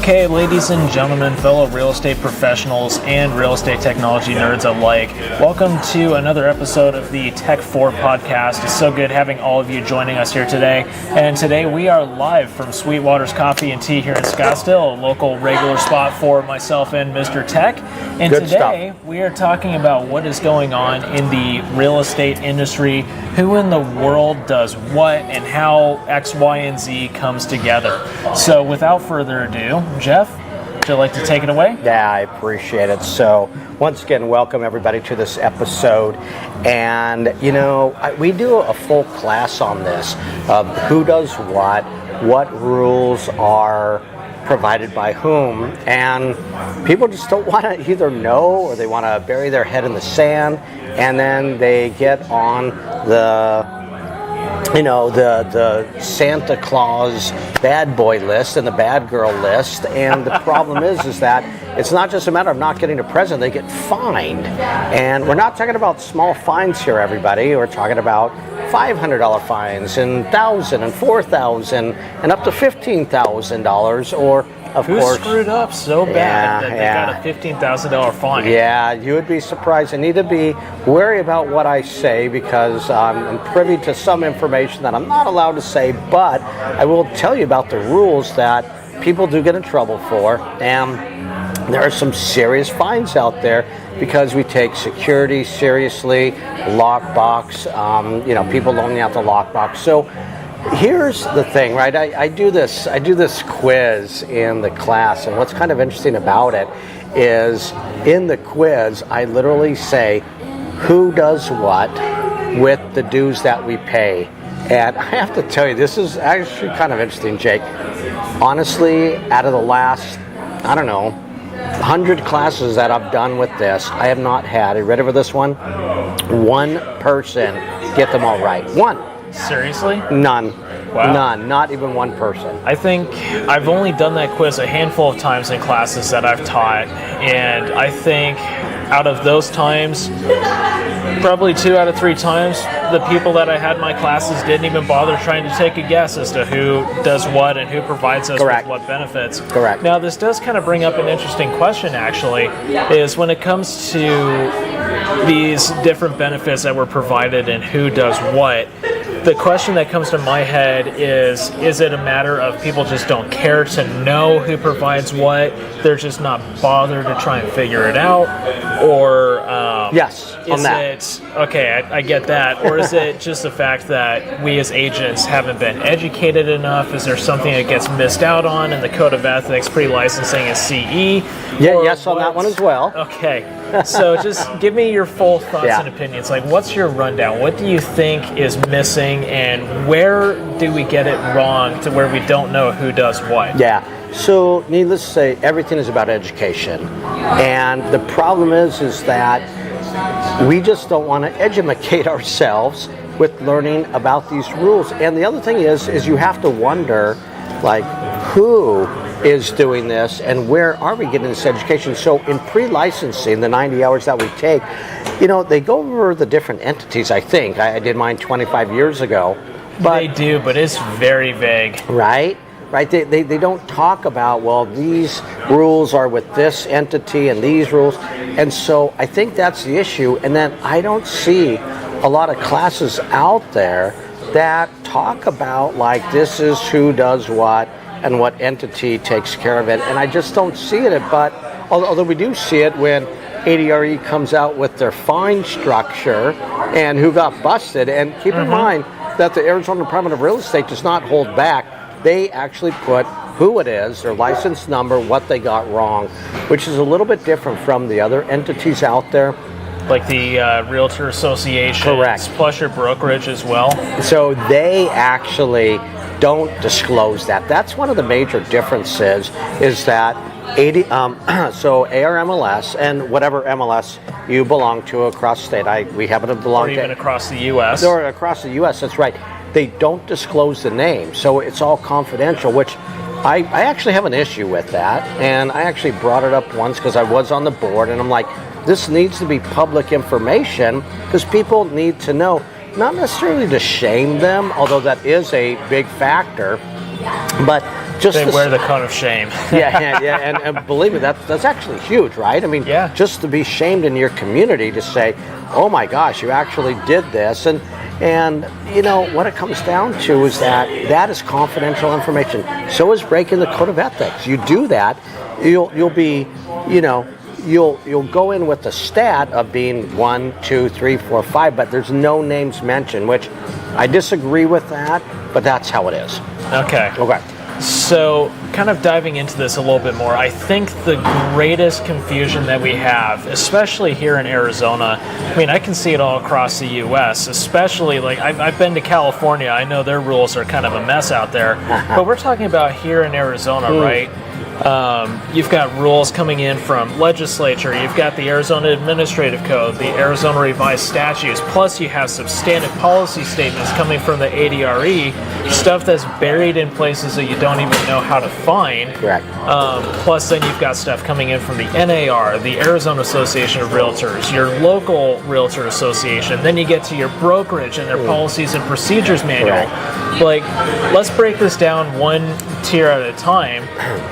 Okay, ladies and gentlemen, fellow real estate professionals and real estate technology nerds alike, welcome to another episode of the Tech 4 podcast. It's so good having all of you joining us here today. And today we are live from Sweetwater's Coffee and Tea here in Scottsdale, a local regular spot for myself and Mr. Tech. And good today stuff. We are talking about what is going on in the real estate industry, who in the world does what, and how X, Y, and Z comes together. So without further ado, Jeff, would you like to take it away? Yeah, I appreciate it. So once again, welcome everybody to this episode. And we do a full class on this of who does what rules are provided by whom, and people just don't want to either know or they want to bury their head in the sand, and then they get on the Santa Claus bad boy list and the bad girl list. And the problem is that it's not just a matter of not getting a present, they get fined. And we're not talking about small fines here, everybody. We're talking about $500 fines and $1,000 and $4,000 and up to $15,000, or Who screwed up so bad that they got a $15,000 fine? Yeah, you would be surprised. I need to be wary about what I say because I'm privy to some information that I'm not allowed to say, but I will tell you about the rules that people do get in trouble for. And there are some serious fines out there because we take security seriously, lockbox, people loaning out the lockbox. So here's the thing, right? I do this quiz in the class, and what's kind of interesting about it is in the quiz, I literally say who does what with the dues that we pay. And I have to tell you, this is actually kind of interesting, Jake. Honestly, out of the last, 100 classes that I've done with this, I have not had, are you ready for this one? One person get them all right. One. Seriously? None. Wow. None. Not even one person. I think I've only done that quiz a handful of times in classes that I've taught, and I think out of those times, probably 2 out of 3 times, the people that I had in my classes didn't even bother trying to take a guess as to who does what and who provides us Correct. with what benefits. Correct. Now, this does kind of bring up an interesting question, actually, is when it comes to these different benefits that were provided and who does what, the question that comes to my head is it a matter of people just don't care to know who provides what, they're just not bothered to try and figure it out, or yes, on that. I get that, or is it just the fact that we as agents haven't been educated enough? Is there something that gets missed out on in the Code of Ethics, pre-licensing, and CE? Yeah, yes, on that one as well. Okay, so just give me your full thoughts and opinions. Like, what's your rundown? What do you think is missing, and where do we get it wrong to where we don't know who does what? Yeah. So, needless to say, everything is about education, and the problem is that we just don't want to educate ourselves with learning about these rules. And the other thing is you have to wonder, like, who is doing this and where are we getting this education? So in pre-licensing, the 90 hours that we take, they go over the different entities. I think I did mine 25 years ago. But they do, but it's very vague. Right? They don't talk about, well, these rules are with this entity and these rules. And so I think that's the issue. And then I don't see a lot of classes out there that talk about, like, this is who does what and what entity takes care of it. And I just don't see it. But although we do see it when ADRE comes out with their fine structure and who got busted. And keep in mind that the Arizona Department of Real Estate does not hold back. They actually put who it is, their license number, what they got wrong, which is a little bit different from the other entities out there. Like the Realtor Association. Correct. Plus your brokerage as well. So they actually don't disclose that. That's one of the major differences, is that so ARMLS and whatever MLS you belong to across the state, we happen to belong to. Or even across the U.S. Or across the U.S., that's right. They don't disclose the name, so it's all confidential, which I actually have an issue with that. And I actually brought it up once because I was on the board, and I'm like, this needs to be public information because people need to know, not necessarily to shame them, although that is a big factor, but They wear the cone of shame. and believe me, that's actually huge, right? I mean, just to be shamed in your community, to say, oh my gosh, you actually did this, and you know what it comes down to is that is confidential information. So is breaking the code of ethics. You do that, you'll be, you know, you'll go in with the stat of being 1, 2, 3, 4, 5, but there's no names mentioned, which I disagree with that, but that's how it is. Okay. So, kind of diving into this a little bit more, I think the greatest confusion that we have, especially here in Arizona, I mean, I can see it all across the U.S., especially, like, I've been to California. I know their rules are kind of a mess out there. But we're talking about here in Arizona, right? You've got rules coming in from legislature, you've got the Arizona Administrative Code, the Arizona Revised Statutes, plus you have substantive policy statements coming from the ADRE, stuff that's buried in places that you don't even know how to find. Correct. Plus then you've got stuff coming in from the NAR, the Arizona Association of Realtors, your local Realtor Association, then you get to your brokerage and their policies and procedures manual. Like, let's break this down one tier at a time,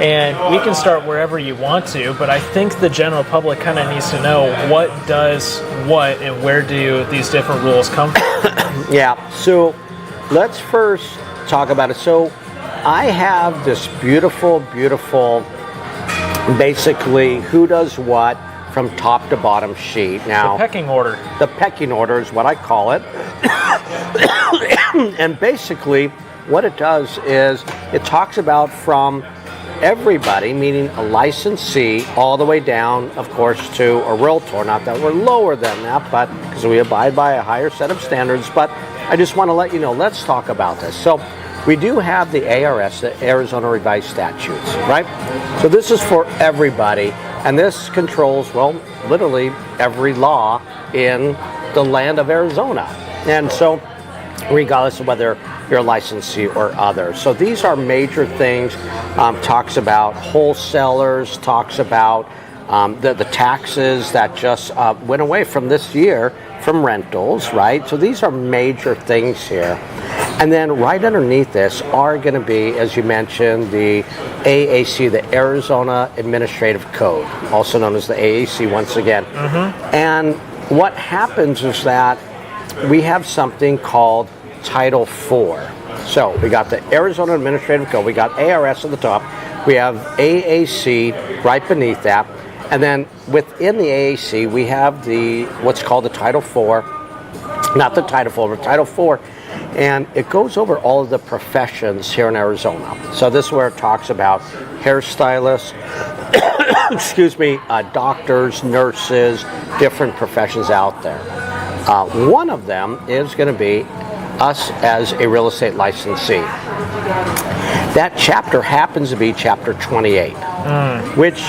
and we can start wherever you want to, but I think the general public kind of needs to know what does what and where do these different rules come from. So let's first talk about it. So I have this beautiful, basically who does what from top to bottom sheet. Now, the pecking order. The pecking order is what I call it. And basically what it does is it talks about from everybody, meaning a licensee, all the way down, of course, to a realtor. Not that we're lower than that, but because we abide by a higher set of standards. But I just want to let you know, let's talk about this. So we do have the ARS, the Arizona Revised Statutes, right? So this is for everybody, and this controls, well, literally every law in the land of Arizona. And so regardless of whether you're a licensee or other. So these are major things. Talks about wholesalers, talks about the taxes that just went away from this year from rentals, right? So these are major things here. And then right underneath this are going to be, as you mentioned, the AAC, the Arizona Administrative Code, also known as the AAC once again. And what happens is that we have something called Title IV. So we got the Arizona Administrative Code, we got ARS at the top, we have AAC right beneath that, and then within the AAC we have the what's called the Title IV, not the Title IV, but Title IV, and it goes over all of the professions here in Arizona. So this is where it talks about hairstylists, doctors, nurses, different professions out there. One of them is going to be us as a real estate licensee. That chapter happens to be chapter 28, which,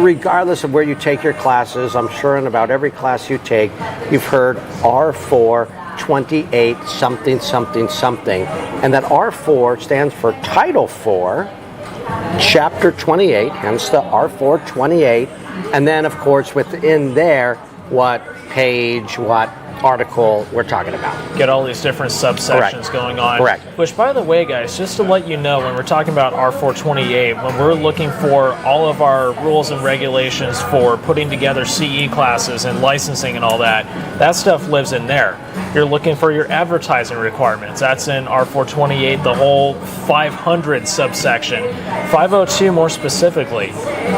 regardless of where you take your classes, I'm sure in about every class you take, you've heard R4 28 something, something, something. And that R4 stands for Title IV, chapter 28, hence the R4 28. And then, of course, within there, what page, what article we're talking about. Get all these different subsections going on. Correct. Which, by the way, guys, just to let you know, when we're talking about R428, when we're looking for all of our rules and regulations for putting together CE classes and licensing and all that, that stuff lives in there. You're looking for your advertising requirements. That's in R428, the whole 500 subsection. 502 more specifically.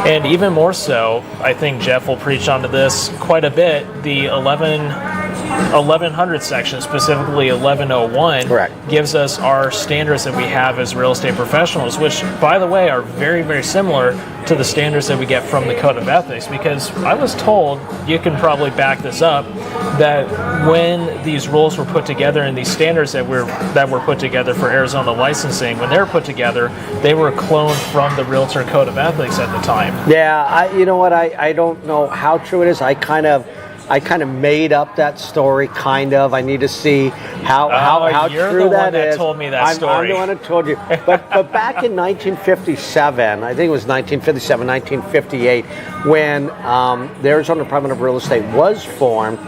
And even more so, I think Jeff will preach onto this quite a bit, the 1100 section, specifically 1101, gives us our standards that we have as real estate professionals, which, by the way, are very, very similar to the standards that we get from the Code of Ethics, because I was told, you can probably back this up, that when these rules were put together and these standards that were put together for Arizona licensing, when they were put together, they were cloned from the Realtor Code of Ethics at the time. Yeah, you know what, I don't know how true it is. I kind of made up that story, kind of. I need to see how true that is. You're the one that told me that story. I'm the one that told you. But back in 1957, I think it was 1957, 1958, when the Arizona Department of Real Estate was formed,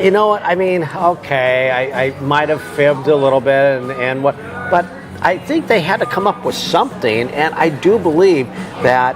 you know what, I mean, okay, I might have fibbed a little bit and what, but I think they had to come up with something, and I do believe that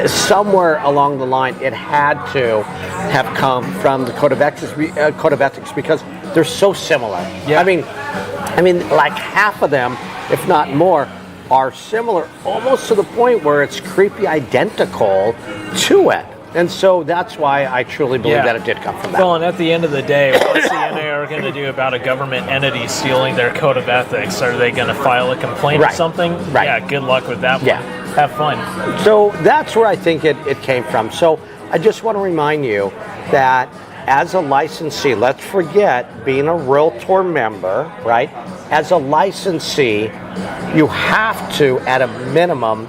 somewhere along the line it had to have come from the code of ethics because they're so similar. Yeah. I mean, like half of them, if not more, are similar, almost to the point where it's creepy identical to it. And so that's why I truly believe that it did come from that. Well, and at the end of the day, what's the NAR going to do about a government entity stealing their code of ethics? Are they going to file a complaint or something? Right. Yeah, good luck with that one. Yeah. Have fun. So that's where I think it came from. So I just want to remind you that as a licensee, let's forget being a Realtor member, right? As a licensee, you have to, at a minimum,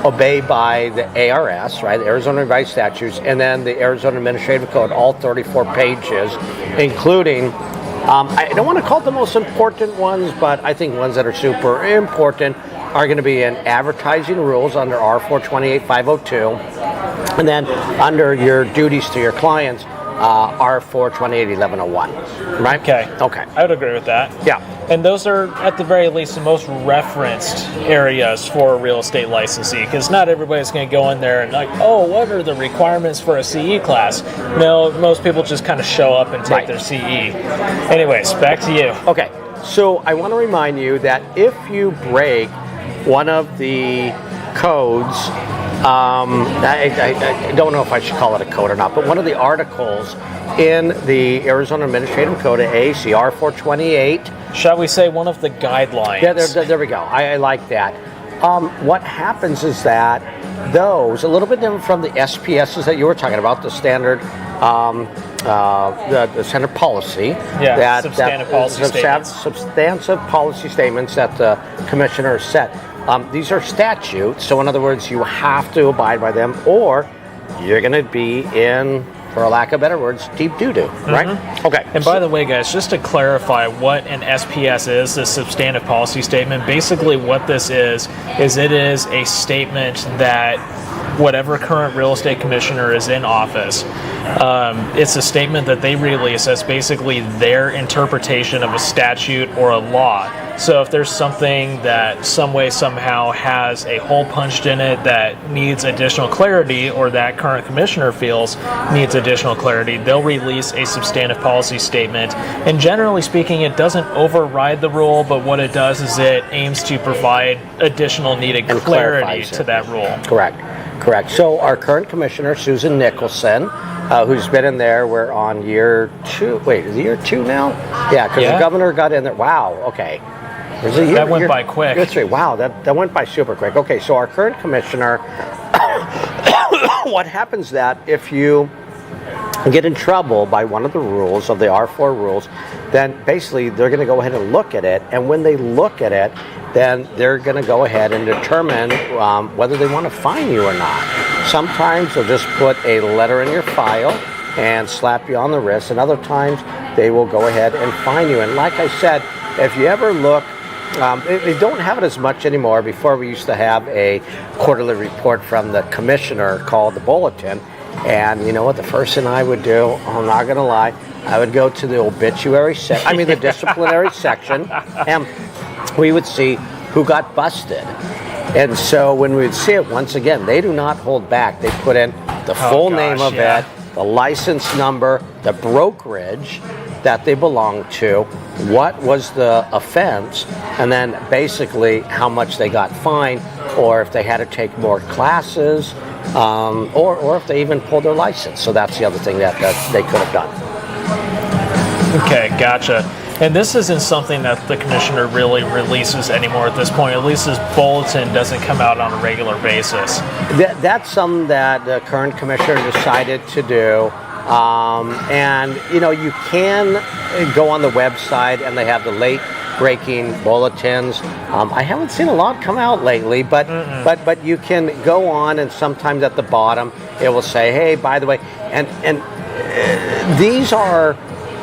obey by the ARS, right, the Arizona Revised Statutes, and then the Arizona Administrative Code, all 34 pages, including, I don't want to call it the most important ones, but I think ones that are super important are going to be in advertising rules under R428-502, and then under your duties to your clients, R428-1101, right? Okay. Okay. I would agree with that. Yeah. And those are, at the very least, the most referenced areas for a real estate licensee, because not everybody's going to go in there and like, oh, what are the requirements for a CE class? No, most people just kind of show up and take their CE. Anyways, back to you. Okay, so I want to remind you that if you break one of the codes, I don't know if I should call it a code or not, but one of the articles in the Arizona Administrative Code, AAC R428. Shall we say one of the guidelines? Yeah, there we go. I like that. What happens is that those, a little bit different from the SPSs that you were talking about, the standard the standard policy. Yeah, substantive policy statements. Substantive policy statements that the commissioner set. These are statutes, so in other words, you have to abide by them, or you're going to be in, for a lack of better words, deep doo-doo, right? Okay. And by the way, guys, just to clarify what an SPS is, the substantive policy statement, basically what this is it is a statement that whatever current real estate commissioner is in office, it's a statement that they release as basically their interpretation of a statute or a law. So if there's something that some way, somehow has a hole punched in it that needs additional clarity, or that current commissioner feels needs additional clarity, they'll release a substantive policy statement. And generally speaking, it doesn't override the rule, but what it does is it aims to provide additional needed clarity to that rule. Correct. So our current commissioner, Susan Nicholson, who's been in there, we're on year 2. Wait, is it year 2 now? Yeah, because the governor got in there. Wow, okay. That went by quick. That's right. Wow, that went by super quick. Okay, so our current commissioner, what happens that if you get in trouble by one of the rules of the R4 rules, then basically they're going to go ahead and look at it, and when they look at it, then they're going to go ahead and determine whether they want to fine you or not. Sometimes they'll just put a letter in your file and slap you on the wrist, and other times they will go ahead and fine you. And like I said, if you ever look, they don't have it as much anymore. Before, we used to have a quarterly report from the commissioner called the Bulletin. And you know what? The first thing I would do, I'm not going to lie, I would go to the obituary the disciplinary section, and we would see who got busted. And so when we would see it, once again, they do not hold back. They put in the full name of it, the license number, the brokerage that they belong to, what was the offense, and then basically how much they got fined, or if they had to take more classes, or if they even pulled their license. So that's the other thing that they could have done. Okay, gotcha. And this isn't something that the commissioner really releases anymore at this point. At least his bulletin doesn't come out on a regular basis. That's something that the current commissioner decided to do. And you can go on the website, and they have the late breaking bulletins. I haven't seen a lot come out lately, but you can go on, and sometimes at the bottom it will say, hey, by the way, and these are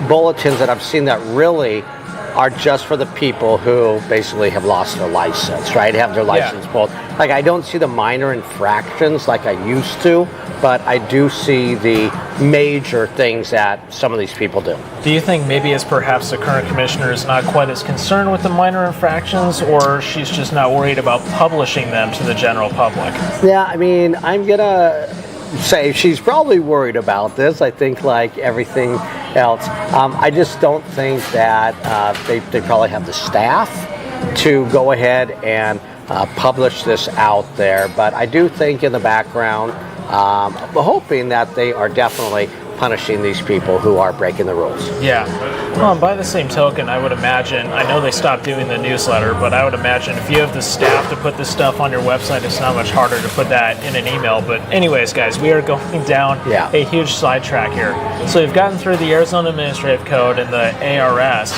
bulletins that I've seen that really are just for the people who basically have lost their license, right? Have their license pulled. Like, I don't see the minor infractions like I used to, but I do see the major things that some of these people do. Do you think maybe as perhaps the current commissioner is not quite as concerned with the minor infractions, or she's just not worried about publishing them to the general public? Yeah, I mean, I'm gonna say she's probably worried about this. I think like everything else. I just don't think that they probably have the staff to go ahead and publish this out there. But I do think in the background, hoping that they are definitely punishing these people who are breaking the rules. Yeah. Well, and by the same token, I would imagine, I know they stopped doing the newsletter, but I would imagine if you have the staff to put this stuff on your website, it's not much harder to put that in an email. But anyways, guys, we are going down a huge sidetrack here. So we've gotten through the Arizona Administrative Code and the ARS.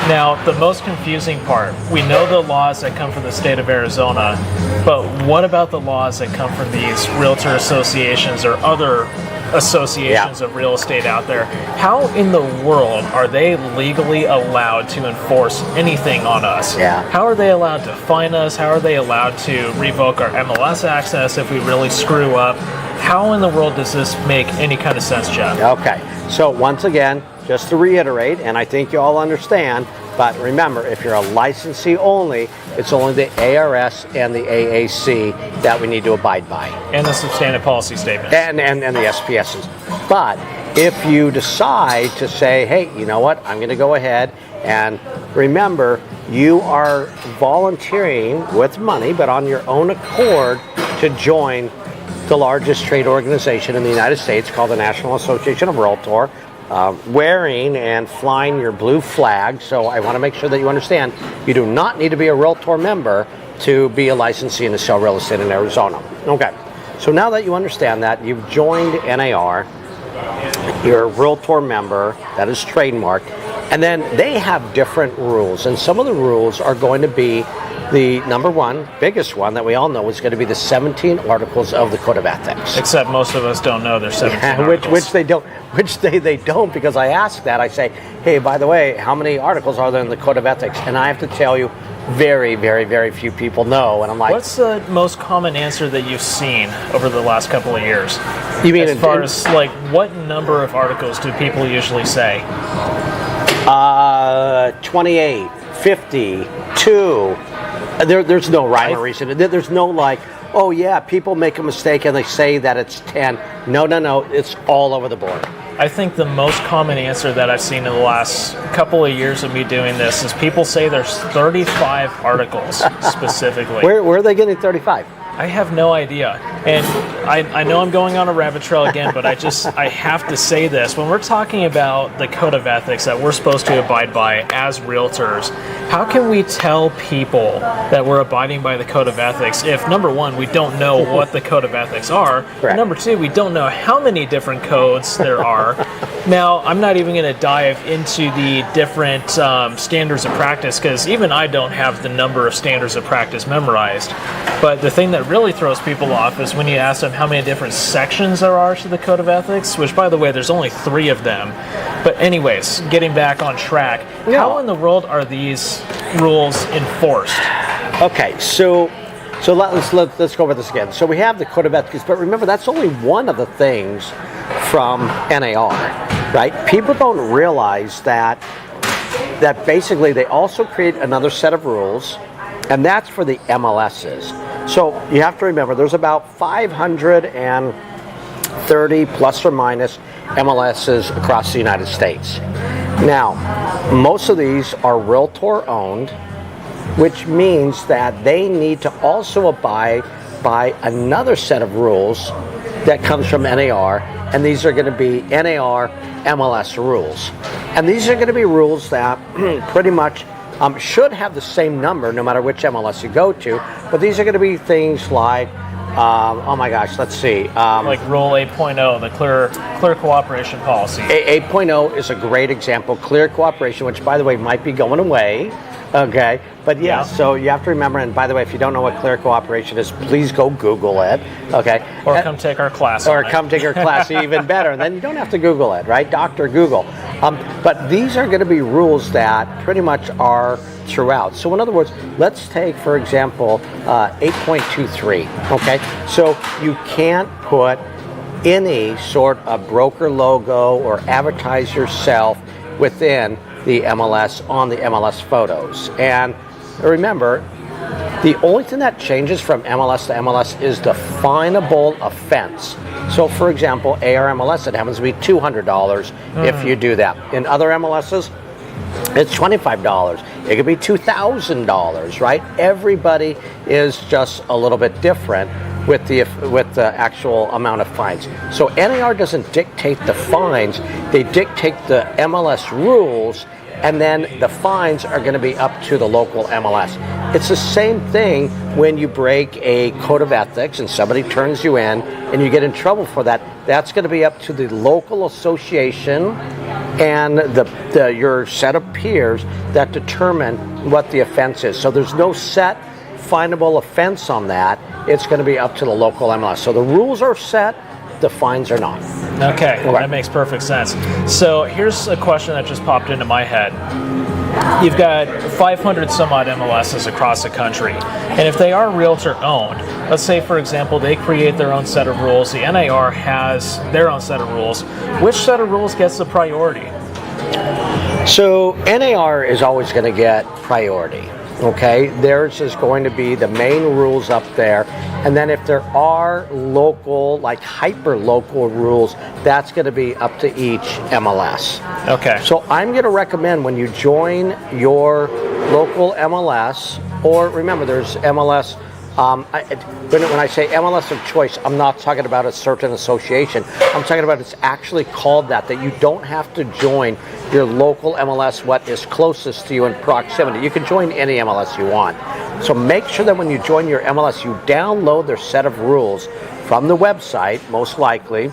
Now, the most confusing part, we know the laws that come from the state of Arizona, but what about the laws that come from these realtor associations or other associations of real estate out there? How in the world are they legally allowed to enforce anything on us? How are they allowed to fine us? How are they allowed to revoke our MLS access if we really screw up? How in the world does this make any kind of sense, Jeff? Okay, so once again, just to reiterate, and I think you all understand, but remember, if you're a licensee only, it's only the ARS and the AAC that we need to abide by. And the substantive policy statements. And the SPSs. But if you decide to say, hey, you know what, I'm going to go ahead and remember, you are volunteering with money, but on your own accord to join the largest trade organization in the United States called the National Association of Realtors, wearing and flying your blue flag. So I want to make sure that you understand you do not need to be a Realtor member to be a licensee and to sell real estate in Arizona. Okay, so now that you understand that, you've joined NAR, you're a Realtor member that is trademarked, and then they have different rules, and some of the rules are going to be the number one, biggest one that we all know is going to be the 17 articles of the Code of Ethics. Except most of us don't know there's 17 articles. Which they don't, because I ask that. I say, hey, by the way, how many articles are there in the Code of Ethics? And I have to tell you, very, very, very few people know. And I'm like, what's the most common answer that you've seen over the last couple of years? You mean as far as like what number of articles do people usually say? 28, 50, 2. There's no rhyme or reason. There's no like, oh yeah, people make a mistake and they say that it's 10. No, it's all over the board. I think the most common answer that I've seen in the last couple of years of me doing this is people say there's 35 articles specifically. Where are they getting 35? I have no idea. And I know I'm going on a rabbit trail again, but I have to say this. When we're talking about the Code of Ethics that we're supposed to abide by as realtors, how can we tell people that we're abiding by the Code of Ethics if, number one, we don't know what the Code of Ethics are, and number two, we don't know how many different codes there are. Now, I'm not even going to dive into the different standards of practice, because even I don't have the number of standards of practice memorized. But the thing that really throws people off is when you ask them how many different sections there are to the Code of Ethics, which, by the way, there's only 3 of them. But anyways, getting back on track, how in the world are these rules enforced? Okay, so let's go over this again. So we have the Code of Ethics, but remember, that's only one of the things from NAR, right? People don't realize that basically they also create another set of rules, and that's for the MLSs. So you have to remember, there's about 530 plus or minus MLSs across the United States. Now, most of these are Realtor owned, which means that they need to also abide by another set of rules that comes from NAR, and these are going to be NAR MLS rules. And these are going to be rules that pretty much should have the same number no matter which MLS you go to, but these are going to be things like, oh my gosh, let's see. Like Rule 8.0, the clear cooperation policy. 8.0 is a great example. Clear cooperation, which by the way might be going away. Okay, but so you have to remember, and by the way, if you don't know what clear cooperation is, please go Google it, okay? Or come take our class. Or come take our class, even better. And then you don't have to Google it, right? Dr. Google. But these are going to be rules that pretty much are throughout. So in other words, let's take, for example, 8.23, okay? So you can't put any sort of broker logo or advertise yourself within the MLS on the MLS photos. And remember, the only thing that changes from MLS to MLS is the finable offense. So for example, ARMLS, it happens to be $200 if you do that. In other MLSs, it's $25. It could be $2,000, right? Everybody is just a little bit different with the actual amount of fines. So NAR doesn't dictate the fines, they dictate the MLS rules, and then the fines are going to be up to the local MLS. It's the same thing when you break a code of ethics and somebody turns you in and you get in trouble for that. That's going to be up to the local association and your set of peers that determine what the offense is. So there's no set finable offense on that. It's going to be up to the local MLS. So the rules are set, the fines are not. Okay, that makes perfect sense. So here's a question that just popped into my head. You've got 500 some odd MLSs across the country, and if they are realtor owned, let's say for example they create their own set of rules, the NAR has their own set of rules, which set of rules gets the priority? So NAR is always going to get priority. Okay, theirs is going to be the main rules up there, and then if there are local, like hyper local rules, that's going to be up to each MLS. Okay. So I'm going to recommend when you join your local MLS, or remember there's MLS, when I say MLS of choice, I'm not talking about a certain association. I'm talking about it's actually called that you don't have to join your local MLS, what is closest to you in proximity. You can join any MLS you want. So make sure that when you join your MLS, you download their set of rules from the website, most likely,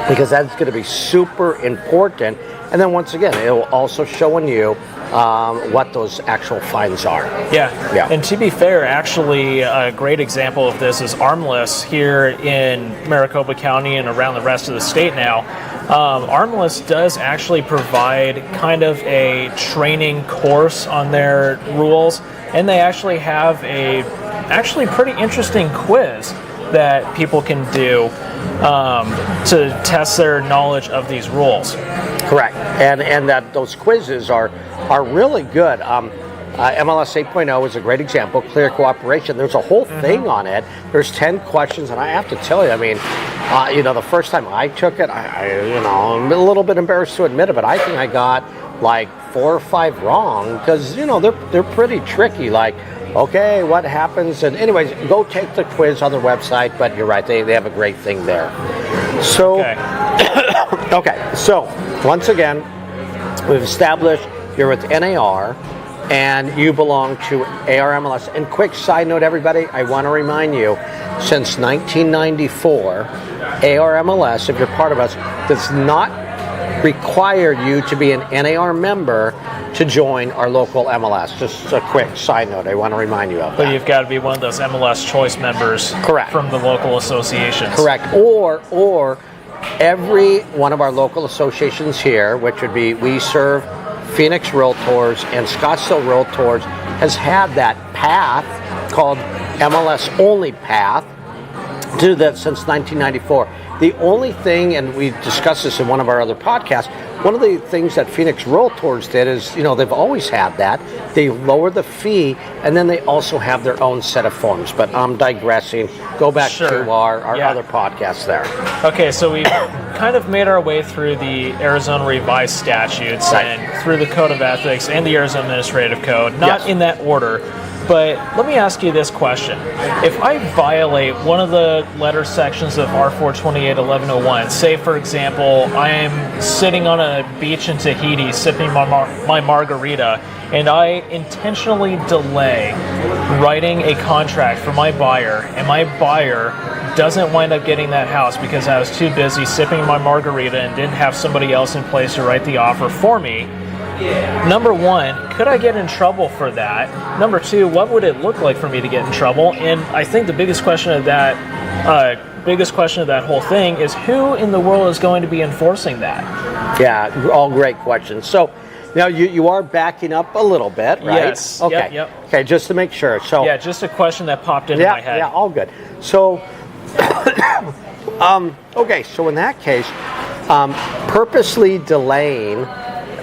because that's going to be super important. And then once again, it will also show you what those actual fines are. Yeah. And to be fair, actually, a great example of this is Armless here in Maricopa County and around the rest of the state now. Armless does actually provide kind of a training course on their rules, and they actually have a pretty interesting quiz that people can do to test their knowledge of these rules. Correct, and that those quizzes are really good. MLS 8.0 is a great example. Clear cooperation. There's a whole thing on it. There's 10 questions, and I have to tell you, I mean, the first time I took it, I'm a little bit embarrassed to admit it, but I think I got like 4 or 5 wrong because they're pretty tricky. Like, okay, what happens? And anyways, go take the quiz on their website. But you're right, they have a great thing there. So, okay. So once again, we've established you're with NAR and you belong to ARMLS. And quick side note, everybody, I want to remind you, since 1994, ARMLS, if you're part of us, does not require you to be an NAR member to join our local MLS. Just a quick side note I want to remind you of that. But you've got to be one of those MLS choice members. Correct. From the local associations. Correct. Or every one of our local associations here, which would be We Serve, Phoenix Realtors, and Scottsdale Realtors, has had that path called MLS Only Path do that since 1994. The only thing, and we discussed this in one of our other podcasts, one of the things that Phoenix Realtors did is, they've always had that. They lower the fee, and then they also have their own set of forms. But I'm digressing. Go back to our other podcasts there. Okay, so we've kind of made our way through the Arizona revised statutes and through the Code of Ethics and the Arizona Administrative Code, not in that order. But let me ask you this question. If I violate one of the letter sections of R428-1101, say, for example, I am sitting on a beach in Tahiti sipping my margarita, and I intentionally delay writing a contract for my buyer, and my buyer doesn't wind up getting that house because I was too busy sipping my margarita and didn't have somebody else in place to write the offer for me, number one, could I get in trouble for that? Number two, what would it look like for me to get in trouble? And I think the biggest question of that whole thing is who in the world is going to be enforcing that? Yeah, all great questions. So now you are backing up a little bit, right? Yes. Okay. Yep. Okay, just to make sure. So just a question that popped into my head. Yeah, all good. So Okay, so in that case, purposely delaying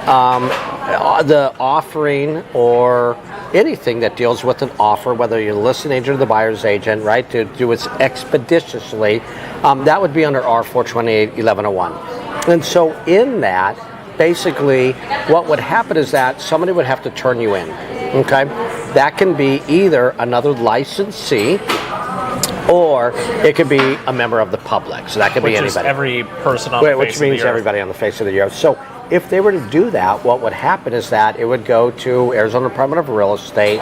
the offering or anything that deals with an offer, whether you're the listing agent or the buyer's agent, right, to do it expeditiously, that would be under R428-1101. And so in that, basically, what would happen is that somebody would have to turn you in, okay? That can be either another licensee, or it could be a member of the public. So that could be anybody. Which is every person on the face of the earth. Which means everybody on the face of the earth. So if they were to do that, what would happen is that it would go to Arizona Department of Real Estate,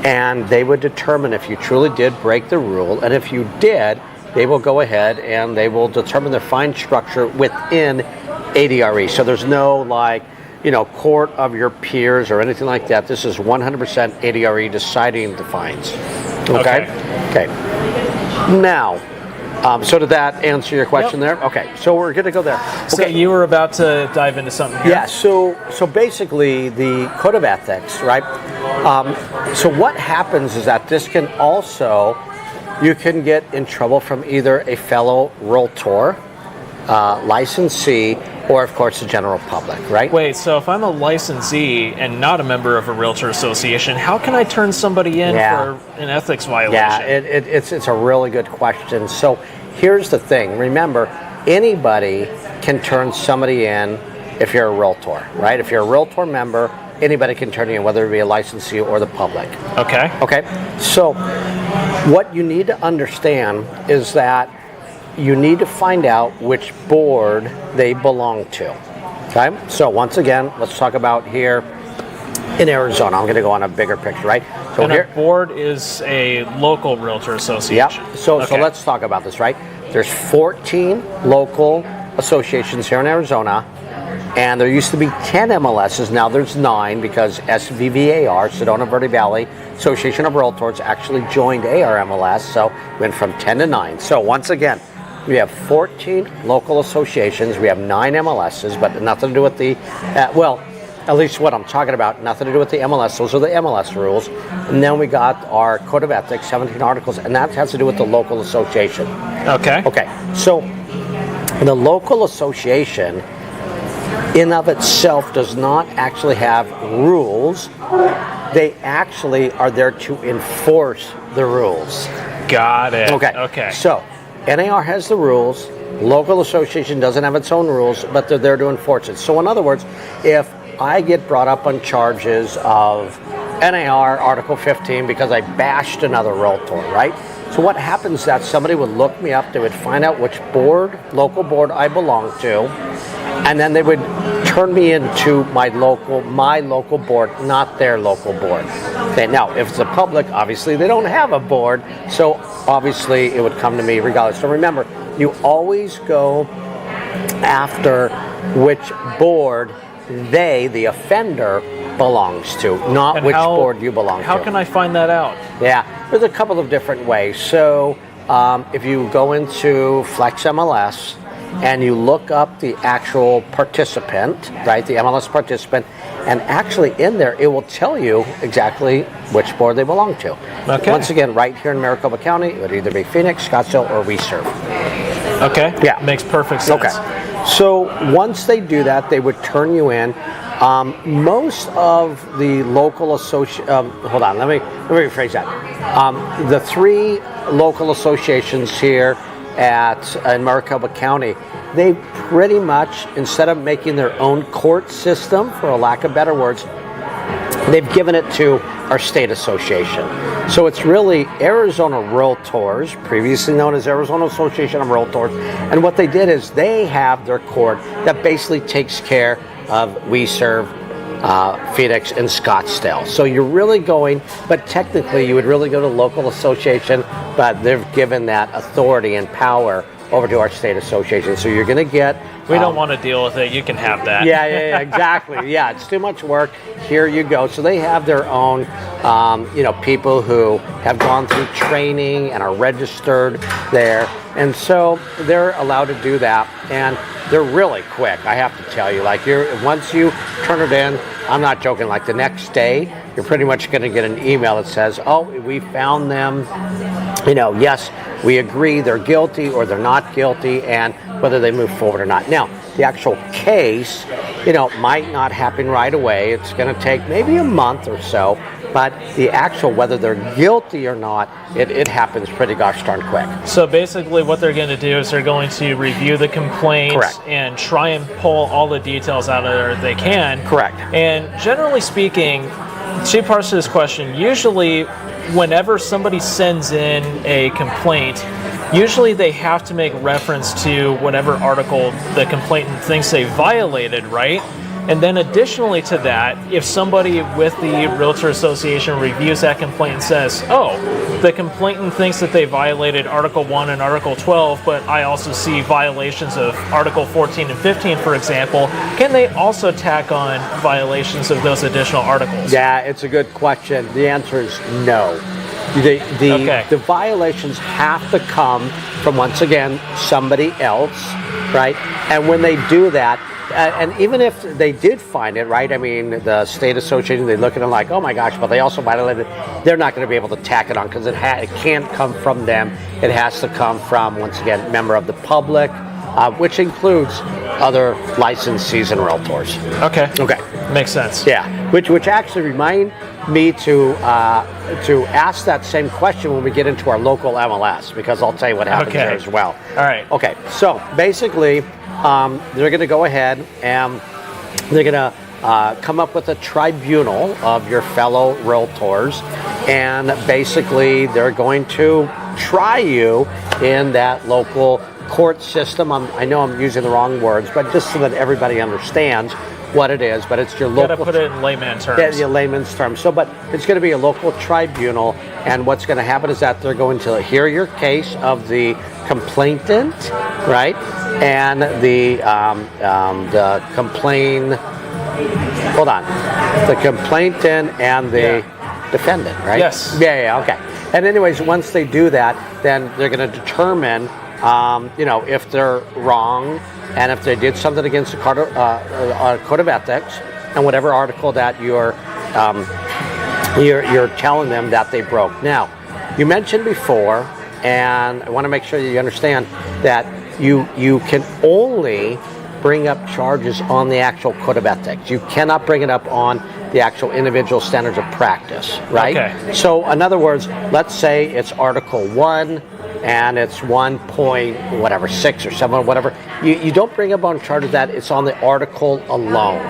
and they would determine if you truly did break the rule, and if you did, they will go ahead and they will determine the fine structure within ADRE. So there's no court of your peers or anything like that. This is 100% ADRE deciding the fines. Okay. Now, so did that answer your question there? Okay, so we're going to go there. Okay. So you were about to dive into something here. Yeah, so basically the code of ethics, right? So what happens is that this can also, you can get in trouble from either a fellow realtor, licensee, or of course the general public, right? Wait, so if I'm a licensee and not a member of a realtor association, how can I turn somebody in for an ethics violation? Yeah, it's a really good question. So here's the thing. Remember, anybody can turn somebody in if you're a realtor, right? If you're a realtor member, anybody can turn you in, whether it be a licensee or the public. Okay. Okay, so what you need to understand is that you need to find out which board they belong to. Okay, so once again, let's talk about here in Arizona. I'm going to go on a bigger picture, right? So and here, a board is a local realtor association. Yep. So let's talk about this, right? There's 14 local associations here in Arizona, and there used to be 10 MLSs. Now there's 9 because SVVAR, Sedona Verde Valley Association of Realtors, actually joined ARMLS, so went from 10 to 9. So once again, we have 14 local associations. We have 9 MLSs, but nothing to do with the, at least what I'm talking about, nothing to do with the MLS. Those are the MLS rules. And then we got our Code of Ethics, 17 articles, and that has to do with the local association. Okay. Okay, so the local association in of itself does not actually have rules. They actually are there to enforce the rules. Got it. Okay. So NAR has the rules. Local association doesn't have its own rules, but they're there to enforce it. So in other words, if I get brought up on charges of NAR Article 15 because I bashed another realtor, right? So what happens is that somebody would look me up, they would find out which board, local board I belong to, and then they would turn me into my local board, not their local board. Okay, now, if it's a public, obviously they don't have a board, so obviously it would come to me regardless. So remember, you always go after which board they, the offender, belongs to, not And which board you belong to. How can I find that out? Yeah, there's a couple of different ways. So if you go into Flex MLS and you look up the actual participant, right, the MLS participant, and actually in there it will tell you exactly which board they belong to. Okay. Once again, right here in Maricopa County, it would either be Phoenix, Scottsdale, or We Serve. Okay. Yeah. Makes perfect sense. Okay. So once they do that, they would turn you in. Most of the local hold on, let me rephrase that. The 3 local associations here in Maricopa County, they pretty much, instead of making their own court system, for a lack of better words, they've given it to our state association. So it's really Arizona Realtors, previously known as Arizona Association of Realtors, and what they did is they have their court that basically takes care of We Serve, Phoenix, and Scottsdale. So you're really going, but technically you would really go to local association, but they've given that authority and power over to our state association. So you're going to get... We don't want to deal with it. You can have that. Yeah, exactly. Yeah, it's too much work. Here you go. So they have their own, people who have gone through training and are registered there. And so they're allowed to do that. And they're really quick, I have to tell you. Like, once you turn it in, I'm not joking, like the next day, you're pretty much going to get an email that says, oh, we found them yes, we agree they're guilty or they're not guilty, and whether they move forward or not. Now, the actual case, might not happen right away. It's going to take maybe a month or so, but the actual, whether they're guilty or not, it happens pretty gosh darn quick. So basically what they're going to do is they're going to review the complaint Correct. and try and pull all the details out of there they can. Correct. And generally speaking, two parts to this question. Usually, whenever somebody sends in a complaint, usually they have to make reference to whatever article the complainant thinks they violated, right? And then additionally to that, if somebody with the Realtor Association reviews that complaint and says, oh, the complainant thinks that they violated Article 1 and Article 12, but I also see violations of Article 14 and 15, for example, can they also tack on violations of those additional articles? Yeah, it's a good question. The answer is no. The violations have to come from, once again, somebody else, right? And when they do that, and even if they did find it, right, I mean, the state association, they look at it like, oh my gosh, but they also violated, they're not going to be able to tack it on because it can't come from them. It has to come from, once again, member of the public, which includes other licensed seasoned realtors. Okay. Makes sense. Yeah, which actually remind me to ask that same question when we get into our local MLS, because I'll tell you what happens there as well. All right. Okay, so basically, they're going to go ahead and they're going to come up with a tribunal of your fellow realtors, and basically they're going to try you in that local court system. I know I'm using the wrong words, but just so that everybody understands what it is, but it's your local. You gotta put it in layman terms. Yeah, layman's terms. So, but it's going to be a local tribunal, and what's going to happen is that they're going to hear your case of the complainant, right, and the complainant and the defendant, right? Yes. Yeah. Okay. And anyways, once they do that, then they're going to determine, if they're wrong, and if they did something against the code of ethics, and whatever article that you're telling them that they broke. Now, you mentioned before, and I want to make sure that you understand that you can only bring up charges on the actual code of ethics. You cannot bring it up on the actual individual standards of practice, right? Okay. So, in other words, let's say it's Article 1, and it's 1.6 or 7 or whatever. You don't bring up on charges that it's on the article alone.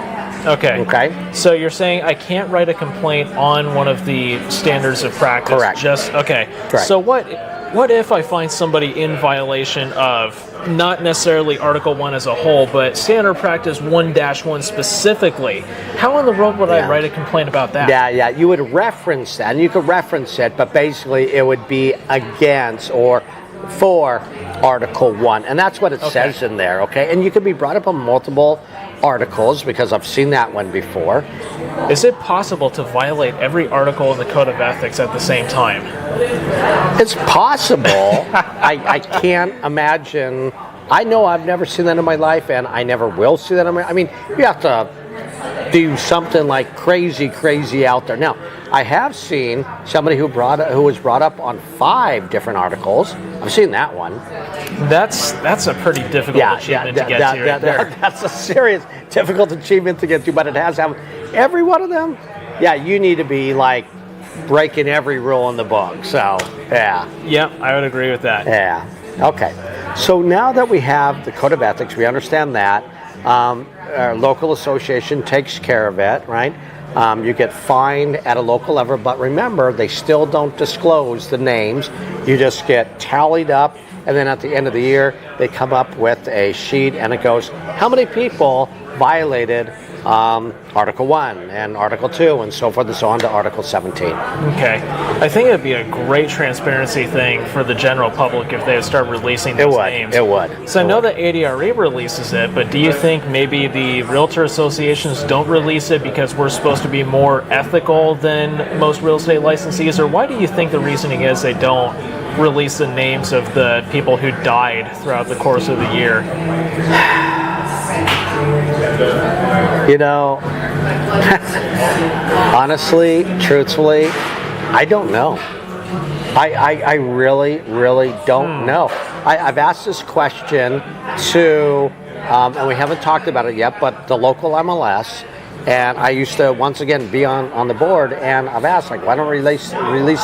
Okay. So you're saying I can't write a complaint on one of the standards of practice? Correct. Correct. So what if I find somebody in violation of not necessarily Article 1 as a whole, but Standard Practice 1-1 specifically? How in the world would I write a complaint about that? Yeah. You would reference that, and you could reference it, but basically it would be against or for Article 1, and that's what it says in there, okay? And you could be brought up on multiple articles, because I've seen that one before. Is it possible to violate every article in the Code of Ethics at the same time? It's possible. I can't imagine. I know I've never seen that in my life, and I never will see that in my life. I mean, you have to do something like crazy out there. Now, I have seen somebody who was brought up on 5 different articles. I've seen that one. That's a pretty difficult achievement to get to right there. That's a serious, difficult achievement to get to, but it has happened. Every one of them, you need to be like breaking every rule in the book. So, yeah. Yep, I would agree with that. Yeah. Okay. So now that we have the Code of Ethics, we understand that. Our local association takes care of it, right? You get fined at a local level, but remember, they still don't disclose the names. You just get tallied up, and then at the end of the year, they come up with a sheet, and it goes, how many people violated Article 1 and Article 2 and so forth and so on to Article 17. Okay. I think it would be a great transparency thing for the general public if they would start releasing those names. It would. So I know that ADRE releases it, but do you think maybe the Realtor Associations don't release it because we're supposed to be more ethical than most real estate licensees? Or why do you think the reasoning is they don't release the names of the people who died throughout the course of the year? You know, honestly, truthfully, I don't know. I really, really don't know. I've asked this question to, and we haven't talked about it yet, but the local MLS. And I used to, once again, be on the board, and I've asked, like, why don't we release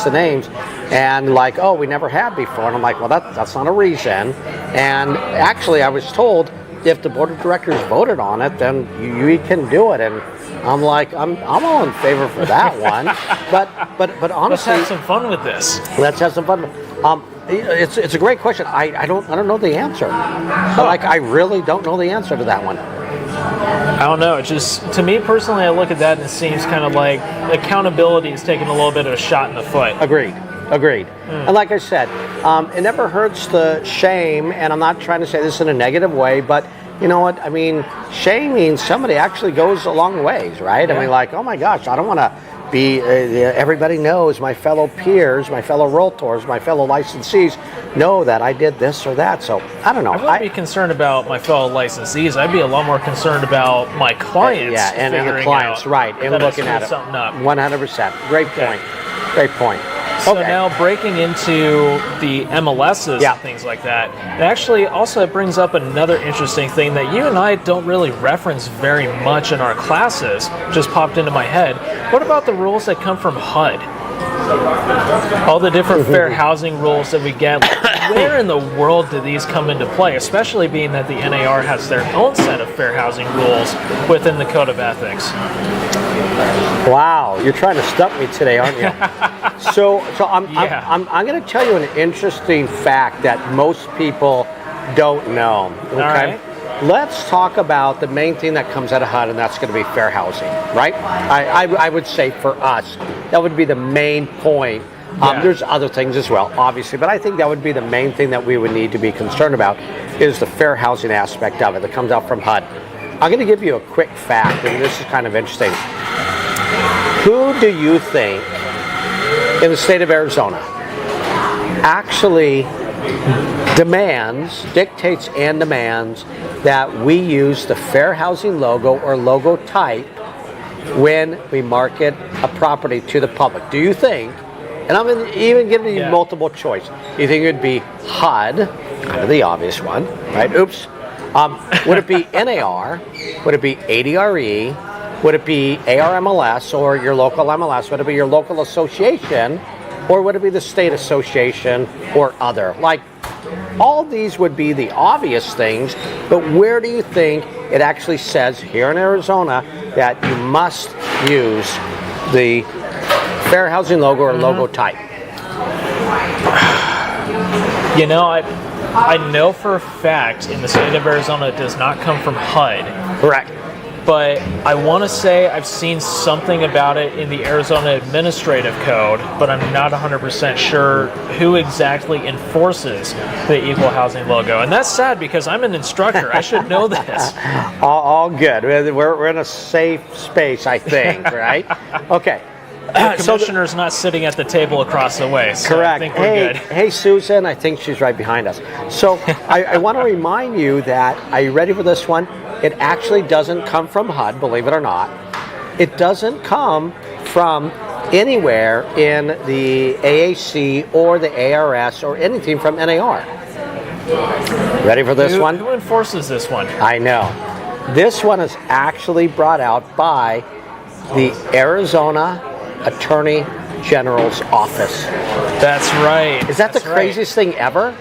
the names? And like, oh, we never have before. And I'm like, well, that's not a reason. And actually, I was told if the board of directors voted on it, then you can do it. And I'm like, I'm all in favor for that one. But honestly, let's have some fun with this. Let's have some fun. It's a great question. I don't know the answer. Like, I really don't know the answer to that one. I don't know. It just, to me personally, I look at that and it seems kind of like accountability is taking a little bit of a shot in the foot. Agreed. And like I said, it never hurts to shame, and I'm not trying to say this in a negative way, but you know what? I mean, shame means somebody actually goes a long ways, right? Yeah. I mean, like, oh my gosh, I don't want to be, everybody knows, my fellow peers, my fellow realtors, my fellow licensees know that I did this or that. So I don't know. I wouldn't be concerned about my fellow licensees. I'd be a lot more concerned about my clients. Yeah, and the clients, right, and looking at it. 100%. Great point. Great point. So Okay. now breaking into the MLSs and things like that, it actually also brings up another interesting thing that you and I don't really reference very much in our classes, just popped into my head. What about the rules that come from HUD? All the different fair housing rules that we get, where in the world do these come into play, especially being that the NAR has their own set of fair housing rules within the Code of Ethics? Wow, you're trying to stump me today, aren't you? So I'm going to tell you an interesting fact that most people don't know. Okay. All right. Let's talk about the main thing that comes out of HUD, and that's going to be fair housing, right? I would say for us, that would be the main point. There's other things as well, obviously, but I think that would be the main thing that we would need to be concerned about is the fair housing aspect of it that comes out from HUD. I'm going to give you a quick fact, and this is kind of interesting. Who do you think in the state of Arizona actually dictates and demands that we use the fair housing logo or logo type when we market a property to the public? Do you think, and I'm even giving you multiple choice, you think it would be HUD, kind of the obvious one, right? Oops. Would it be NAR? Would it be ADRE? Would it be ARMLS or your local MLS? Would it be your local association? Or would it be the state association or other? Like, all these would be the obvious things, but where do you think it actually says here in Arizona that you must use the fair housing logo or logo type? You know, I know for a fact in the state of Arizona it does not come from HUD. Correct. But I want to say I've seen something about it in the Arizona Administrative Code, but I'm not 100% sure who exactly enforces the equal housing logo. And that's sad because I'm an instructor. I should know this. All good. We're in a safe space, I think, right? Okay. The commissioner's not sitting at the table across the way, so correct. I think we're good. Hey, Susan, I think she's right behind us. So I want to remind you that, are you ready for this one? It actually doesn't come from HUD, believe it or not. It doesn't come from anywhere in the AAC or the ARS or anything from NAR. Ready for this one? Who enforces this one? I know. This one is actually brought out by the Arizona Attorney General's office. That's right. Is that the craziest thing ever?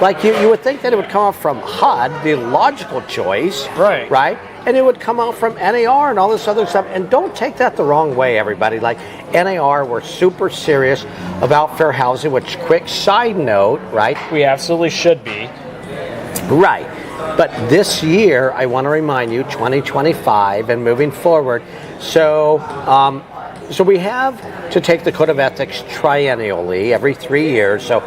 Like, you would think that it would come out from HUD, the logical choice, right? And it would come out from NAR and all this other stuff. And don't take that the wrong way, everybody. Like, NAR, we're super serious about fair housing, which, quick side note, right? We absolutely should be. Right. But this year, I want to remind you, 2025 and moving forward, so we have to take the Code of Ethics triennially every 3 years, so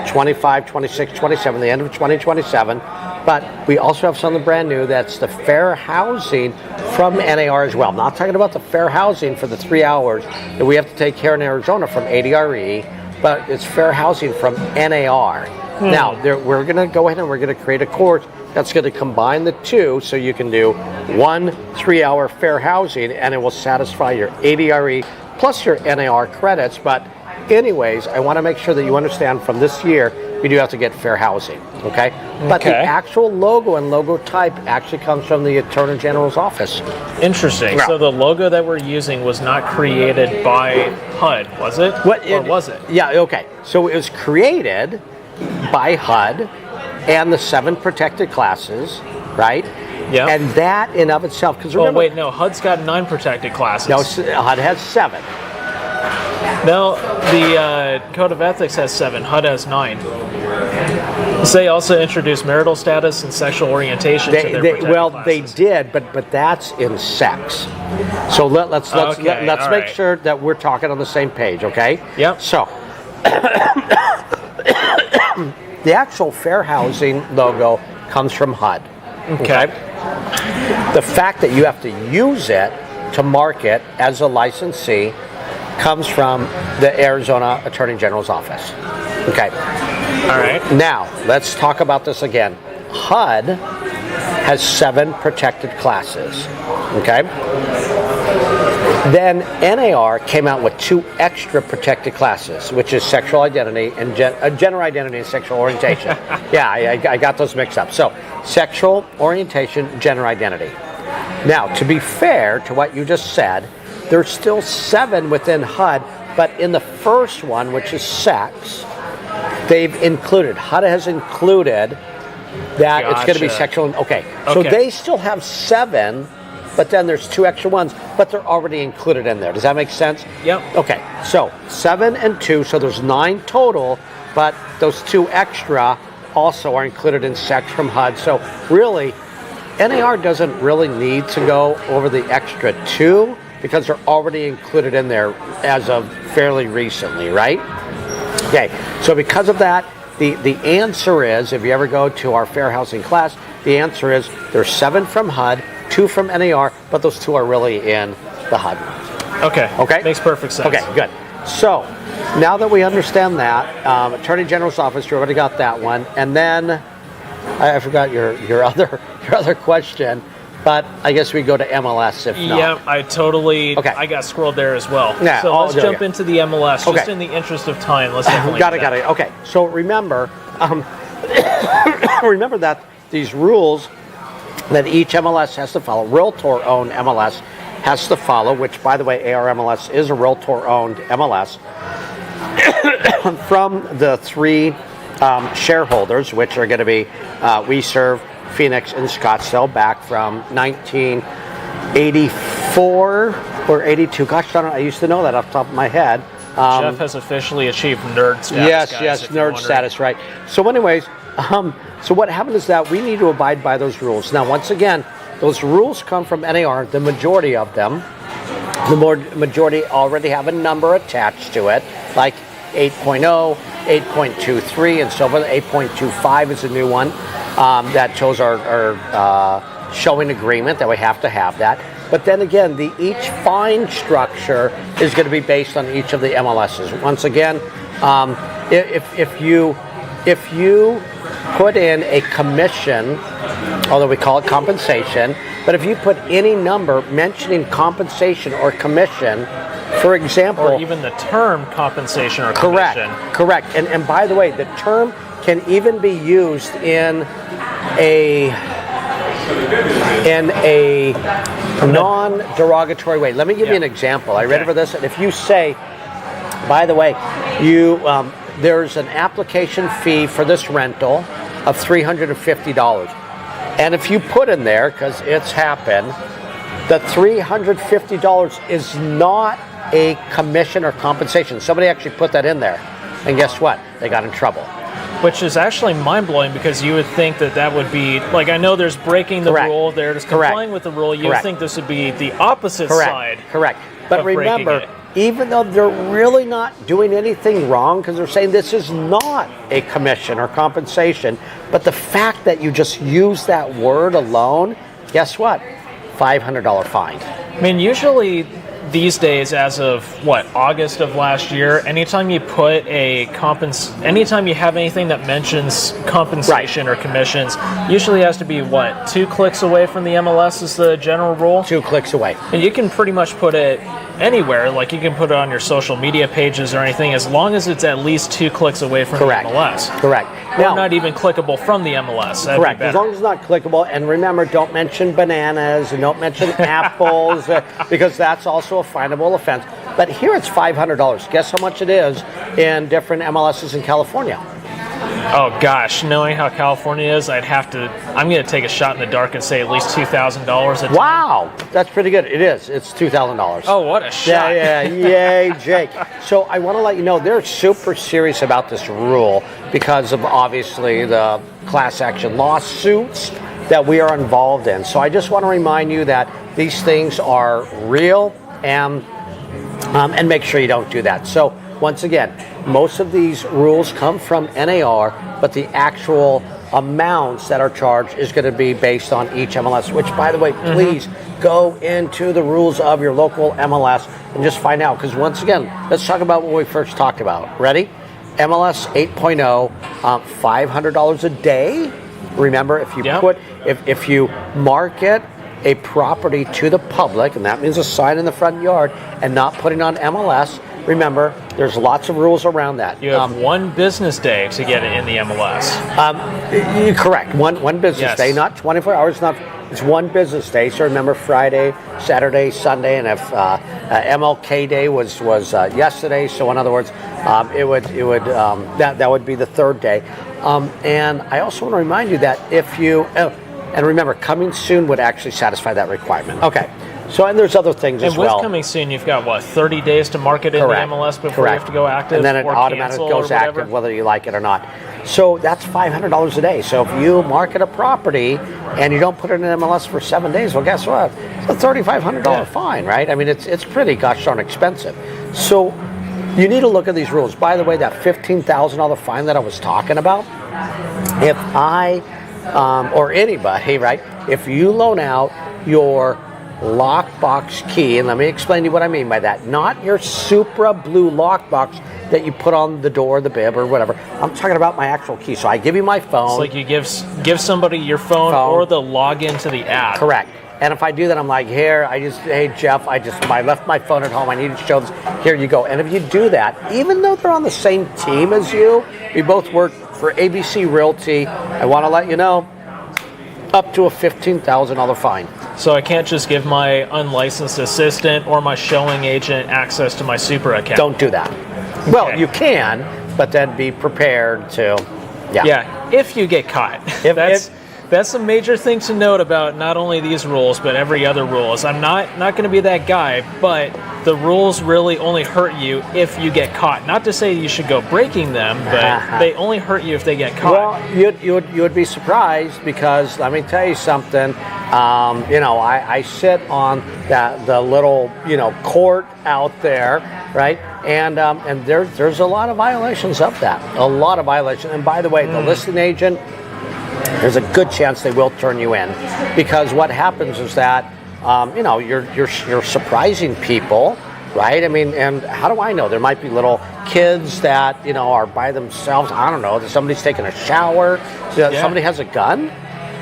25, 26, 27, the end of 2027. But we also have something brand new, that's the fair housing from NAR as well. I'm not talking about the fair housing for the 3 hours that we have to take here in Arizona from ADRE, but it's fair housing from NAR. Now, we're going to go ahead and we're going to create a course that's going to combine the two, so you can do 1 3-hour fair housing and it will satisfy your ADRE plus your NAR credits. But anyways, I want to make sure that you understand from this year, you do have to get fair housing, okay? But the actual logo and logo type actually comes from the Attorney General's office. Interesting. Yeah. So the logo that we're using was not created by HUD, was it? Or was it? Yeah, okay. So it was created by HUD and the 7 protected classes, right? Yeah. And that in of itself, because Oh, remember... wait, no, HUD's got 9 protected classes. No, HUD has 7. No, the Code of Ethics has 7, HUD has 9. They also introduced marital status and sexual orientation to their protected classes. They did, but that's in sex. So let's make sure that we're talking on the same page, okay? Yep. So the actual fair housing logo comes from HUD. Okay. The fact that you have to use it to market as a licensee comes from the Arizona Attorney General's office. Okay. All right. Now, let's talk about this again. HUD has 7 protected classes. Okay. Then NAR came out with 2 extra protected classes, which is sexual identity and gender identity and sexual orientation. Yeah, I got those mixed up. So, sexual orientation, gender identity. Now, to be fair to what you just said, there's still 7 within HUD, but in the first one, which is sex, HUD has included that it's going to be sexual. Okay, so they still have 7, but then there's 2 extra ones, but they're already included in there. Does that make sense? Yep. Okay, so 7 and 2, so there's 9 total, but those 2 extra also are included in sex from HUD. So really, NAR doesn't really need to go over the extra 2 because they're already included in there as of fairly recently, right? Okay, so because of that, the answer is, if you ever go to our fair housing class, the answer is there's 7 from HUD, 2 from NAR, but those 2 are really in the HUD. Okay. Makes perfect sense. Okay, good. So now that we understand that, Attorney General's office, you already got that one, and then I forgot your other question. But I guess we go to MLS if not. Yeah, I got scrolled there as well. Yeah, so let's jump into the MLS. Just in the interest of time, let's definitely got it. Okay, so remember, remember that these rules that each MLS has to follow, Realtor-owned MLS has to follow, which, by the way, ARMLS is a Realtor-owned MLS, from the 3 shareholders, which are going to be We Serve, Phoenix, and Scottsdale, back from 1984 or 82. Gosh darn it, I used to know that off the top of my head. Jeff has officially achieved nerd status. Yes, nerd status, right. So anyways, so what happened is that we need to abide by those rules. Now, once again, those rules come from NAR, the majority of them. The majority already have a number attached to it, like 8.0, 8.23, and so forth. 8.25 is a new one that shows our showing agreement that we have to have that. But then again, each fine structure is going to be based on each of the MLSs. Once again, if you put in a commission, although we call it compensation, but if you put any number mentioning compensation or commission, for example, or even the term compensation or commission. Correct. And by the way, the term can even be used in a non-derogatory way. Let me give you an example. I read over this, and if you say, by the way, there's an application fee for this rental of $350. And if you put in there, because it's happened, the $350 is not a commission or compensation. Somebody actually put that in there. And guess what? They got in trouble. Which is actually mind-blowing, because you would think that would be, like, I know there's breaking the rule, there's complying with the rule. You would think this would be the opposite side. Correct. But remember, even though they're really not doing anything wrong, because they're saying this is not a commission or compensation, but the fact that you just use that word alone, guess what? $500 fine. I mean, usually these days, as of August of last year, anytime you put anytime you have anything that mentions compensation or commissions, usually has to be 2 clicks away from the MLS is the general rule. 2 clicks away. And you can pretty much put it anywhere. Like you can put it on your social media pages or anything, as long as it's at least 2 clicks away from Correct. the MLS. Correct. Or not even clickable from the MLS. That'd correct. be As better. long as it's not clickable, and remember, don't mention bananas and don't mention apples because that's also a finable offense. But here it's $500. Guess how much it is in different MLSs in California? Oh gosh, knowing how California is, I'm going to take a shot in the dark and say at least $2,000. Wow, that's pretty good. It is. It's $2,000. Oh, what a shot. Yeah, yay, Jake. So I want to let you know they're super serious about this rule because of obviously the class action lawsuits that we are involved in. So I just want to remind you that these things are real and make sure you don't do that. So once again, most of these rules come from NAR, but the actual amounts that are charged is going to be based on each MLS, which, by the way, please go into the rules of your local MLS and just find out. Because once again, let's talk about what we first talked about. Ready? MLS 8.0, $500 a day. Remember, if you if you market a property to the public, and that means a sign in the front yard, and not putting on MLS, remember, there's lots of rules around that. You have 1 business day to get it in the MLS. Correct. One business day, not 24 hours. It's 1 business day. So remember, Friday, Saturday, Sunday, and if MLK Day was yesterday, so in other words, that would be the 3rd day. And I also want to remind you that if you and remember, coming soon would actually satisfy that requirement. Okay. So, and there's other things as well. And with coming soon, you've got, 30 days to market in the MLS before you have to go active? And then it automatically goes active whether you like it or not. So that's $500 a day. So if you market a property and you don't put it in MLS for 7 days, well, guess what? It's a $3,500 fine, right? I mean, it's pretty gosh darn expensive. So you need to look at these rules. By the way, that $15,000 fine that I was talking about, if I, or anybody, right, if you loan out your lockbox key, and let me explain to you what I mean by that. Not your Supra blue lockbox that you put on the door, the bib, or whatever. I'm talking about my actual key. So I give you my phone. It's like you give somebody your phone or the login to the app. Correct. And if I do that, I'm like, hey Jeff, I left my phone at home. I need to show this. Here you go. And if you do that, even though they're on the same team as you, we both work for ABC Realty. I want to let you know, up to a $15,000 fine. So I can't just give my unlicensed assistant or my showing agent access to my Supra account. Don't do that. Okay. Well, you can, but then be prepared to, Yeah, if you get caught. That's a major thing to note about not only these rules, but every other rules. I'm not going to be that guy, but the rules really only hurt you if you get caught. Not to say you should go breaking them, but they only hurt you if they get caught. Well, you would be surprised because let me tell you something. I sit on the little court out there, right? And there's a lot of violations of that. A lot of violations. And by the way, the listing agent, there's a good chance they will turn you in, because what happens is that you're surprising people, right? I mean, and how do I know? There might be little kids that are by themselves. I don't know. Somebody's taking a shower. Somebody has a gun,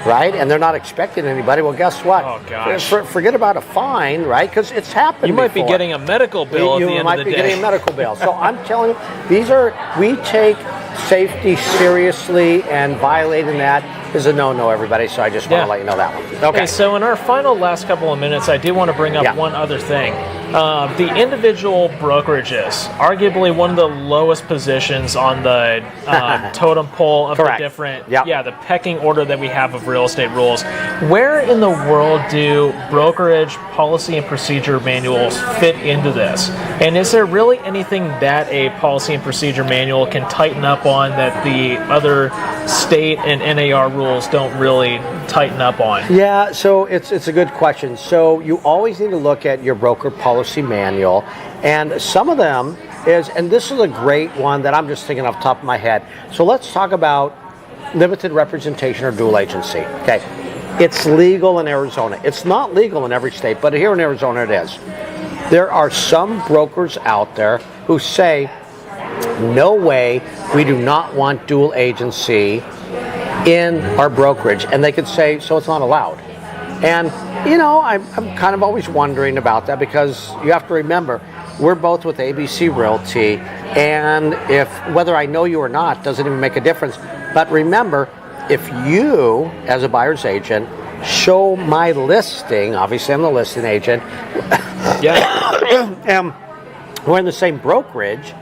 right? And they're not expecting anybody. Well, guess what? Oh gosh. Forget about a fine, right? Because it's happened. You might before. be getting a medical bill at the end of the day. You might be getting a medical bill. So I'm telling you, we take safety seriously, and violating that is a no-no, everybody. So I just want to let you know that one. Okay. So in our last couple of minutes, I do want to bring up one other thing. The individual brokerages, arguably one of the lowest positions on the totem pole of the different, the pecking order that we have of real estate rules. Where in the world do brokerage policy and procedure manuals fit into this? And is there really anything that a policy and procedure manual can tighten up on that the other state and NAR rules don't really tighten up on? Yeah, so it's a good question. So you always need to look at your broker policy manual, and some of them is, and this is a great one that I'm just thinking off the top of my head. So let's talk about limited representation or dual agency. Okay, it's legal in Arizona. It's not legal in every state, but here in Arizona it is. There are some brokers out there who say, no way, we do not want dual agency in our brokerage. And they could say, so it's not allowed. And, I'm kind of always wondering about that, because you have to remember, we're both with ABC Realty, and whether I know you or not doesn't even make a difference. But remember, if you, as a buyer's agent, show my listing, obviously I'm the listing agent, and we're in the same brokerage,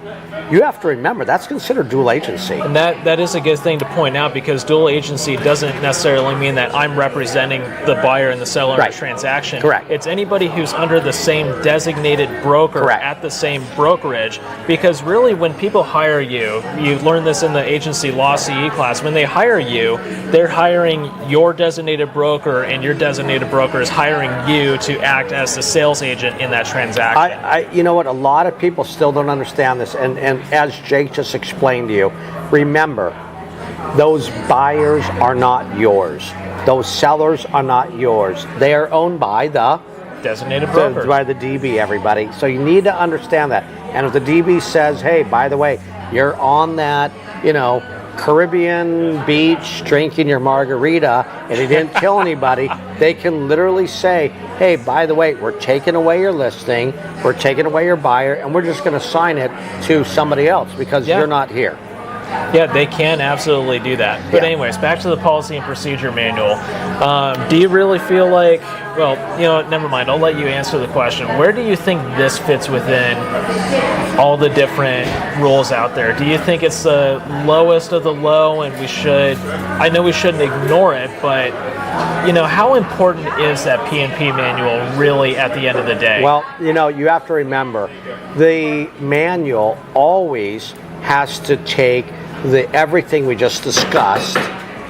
you have to remember that's considered dual agency. And that is a good thing to point out, because dual agency doesn't necessarily mean that I'm representing the buyer and the seller in the transaction. Correct. It's anybody who's under the same designated broker at the same brokerage, because really when people hire you, you learn this in the agency law CE class, when they hire you, they're hiring your designated broker, and your designated broker is hiring you to act as the sales agent in that transaction. You know what, a lot of people still don't understand this, and as Jake just explained to you, remember, those buyers are not yours. Those sellers are not yours. They are owned by the designated broker. By the DB, everybody. So you need to understand that. And if the DB says, hey, by the way, you're on that, Caribbean beach drinking your margarita and he didn't kill anybody, they can literally say, hey, by the way, we're taking away your listing, we're taking away your buyer, and we're just going to sign it to somebody else because you're not here. Yeah, they can absolutely do that. But anyways, back to the policy and procedure manual. Do you really feel like, never mind, I'll let you answer the question. Where do you think this fits within all the different rules out there? Do you think it's the lowest of the low, and I know we shouldn't ignore it, but how important is that P&P manual really at the end of the day? Well, you have to remember, the manual always has to take everything we just discussed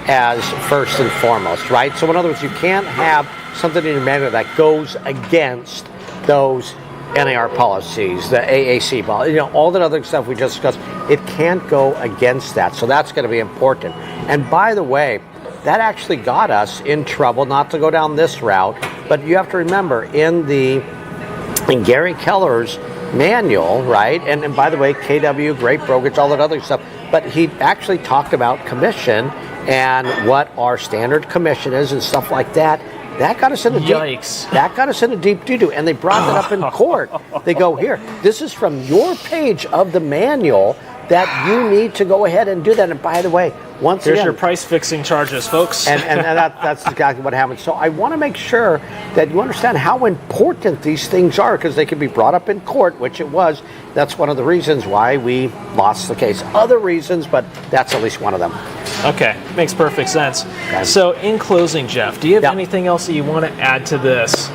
as first and foremost, right? So in other words, you can't have something in your manual that goes against those NAR policies, the AAC policy, all that other stuff we just discussed. It can't go against that. So that's going to be important. And by the way, that actually got us in trouble, not to go down this route, but you have to remember, in Gary Keller's manual, right? And by the way, KW, great brokerage, all that other stuff. But he actually talked about commission and what our standard commission is and stuff like that. That got us in a deep doo-doo, and they brought that up in court. They go, here, this is from your page of the manual that you need to go ahead and do that. And by the way, here's your price fixing charges, folks. and that's exactly what happens. So I want to make sure that you understand how important these things are, because they can be brought up in court, which it was. That's one of the reasons why we lost the case. Other reasons, but that's at least one of them. Okay, makes perfect sense. Okay. So in closing, Jeff, do you have anything else that you want to add to this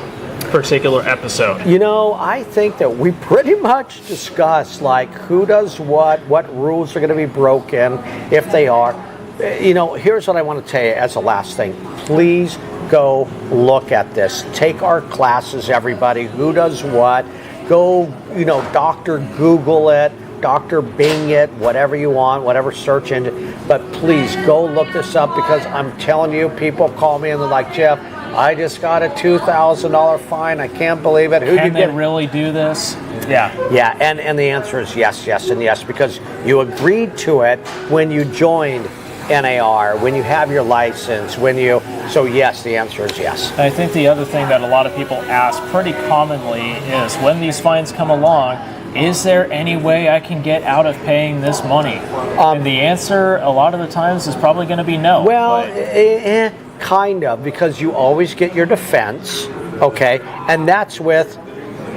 particular episode? I think that we pretty much discussed who does what rules are going to be broken, if they are. Here's what I want to tell you as a last thing. Please go look at this. Take our classes, everybody. Who does what? Go, Dr. Google it, Dr. Bing it, whatever you want, whatever search engine. But please go look this up, because I'm telling you, people call me and they're like, Jeff, I just got a $2,000 fine. I can't believe it. Can they really do this? Yeah. Yeah, and the answer is yes, and yes, because you agreed to it when you joined NAR, when you have your license, so yes, the answer is yes. I think the other thing that a lot of people ask pretty commonly is, when these fines come along, is there any way I can get out of paying this money? And the answer a lot of the times is probably going to be no. Well, kind of, because you always get your defense, okay? And that's with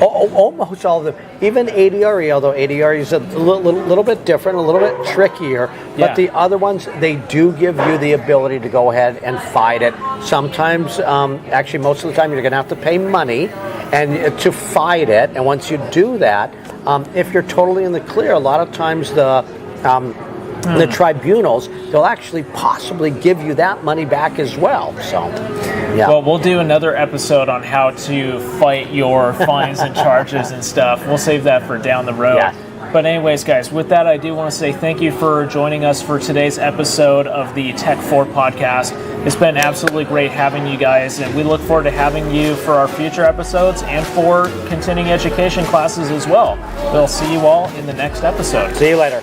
almost all of them. Even ADRE, although ADRE is a little bit different, a little bit trickier, but the other ones, they do give you the ability to go ahead and fight it. Sometimes, actually most of the time, you're going to have to pay money and to fight it. And once you do that, if you're totally in the clear, a lot of times the tribunals, they'll actually possibly give you that money back as well. So, yeah. Well, we'll do another episode on how to fight your fines and charges and stuff. We'll save that for down the road. Yeah. But anyways, guys, with that, I do want to say thank you for joining us for today's episode of the Tech 4 podcast. It's been absolutely great having you guys, and we look forward to having you for our future episodes and for continuing education classes as well. We'll see you all in the next episode. See you later.